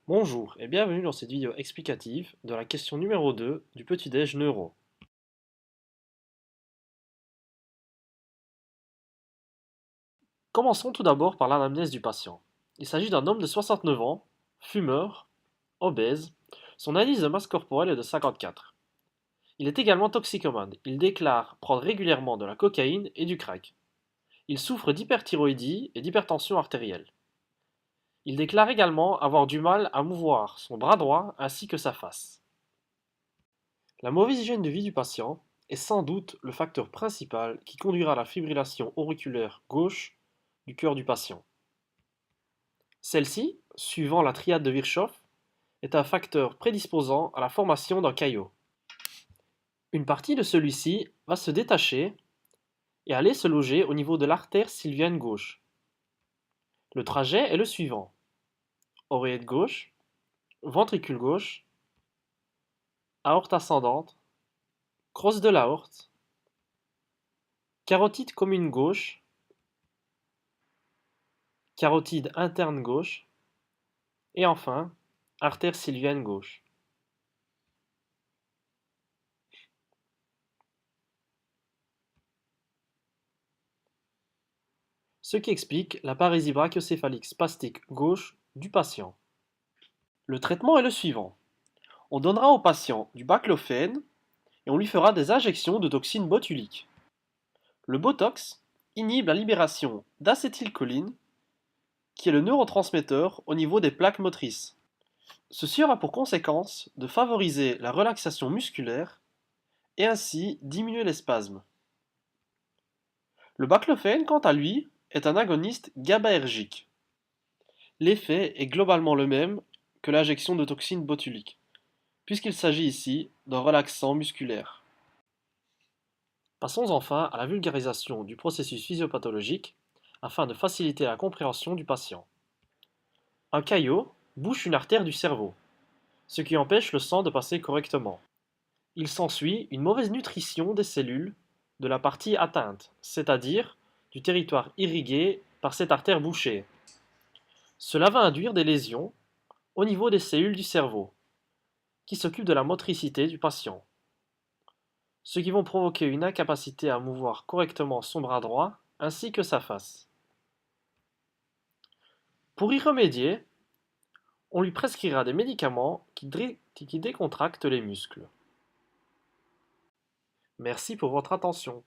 Bonjour et bienvenue dans cette vidéo explicative de la question numéro 2 du petit-déj neuro. Commençons tout d'abord par l'anamnèse du patient. Il s'agit d'un homme de 69 ans, fumeur, obèse. Son indice de masse corporelle est de 54. Il est également toxicomane. Il déclare prendre régulièrement de la cocaïne et du crack. Il souffre d'hyperthyroïdie et d'hypertension artérielle. Il déclare également avoir du mal à mouvoir son bras droit ainsi que sa face. La mauvaise hygiène de vie du patient est sans doute le facteur principal qui conduira à la fibrillation auriculaire gauche du cœur du patient. Celle-ci, suivant la triade de Virchow, est un facteur prédisposant à la formation d'un caillot. Une partie de celui-ci va se détacher et aller se loger au niveau de l'artère sylvienne gauche. Le trajet est le suivant: oreillette gauche, ventricule gauche, aorte ascendante, crosse de l'aorte, carotide commune gauche, carotide interne gauche, et enfin, artère sylvienne gauche. Ce qui explique la parésie brachiocéphalique spastique gauche du patient. Le traitement est le suivant. On donnera au patient du baclofène et on lui fera des injections de toxine botulique. Le Botox inhibe la libération d'acétylcholine, qui est le neurotransmetteur au niveau des plaques motrices. Ceci aura pour conséquence de favoriser la relaxation musculaire et ainsi diminuer les spasmes. Le baclofène, quant à lui, est un agoniste GABAergique. L'effet est globalement le même que l'injection de toxine botulique, puisqu'il s'agit ici d'un relaxant musculaire. Passons enfin à la vulgarisation du processus physiopathologique afin de faciliter la compréhension du patient. Un caillot bouche une artère du cerveau, ce qui empêche le sang de passer correctement. Il s'ensuit une mauvaise nutrition des cellules de la partie atteinte, c'est-à-dire du territoire irrigué par cette artère bouchée. Cela va induire des lésions au niveau des cellules du cerveau, qui s'occupent de la motricité du patient, ce qui vont provoquer une incapacité à mouvoir correctement son bras droit ainsi que sa face. Pour y remédier, on lui prescrira des médicaments qui décontractent les muscles. Merci pour votre attention.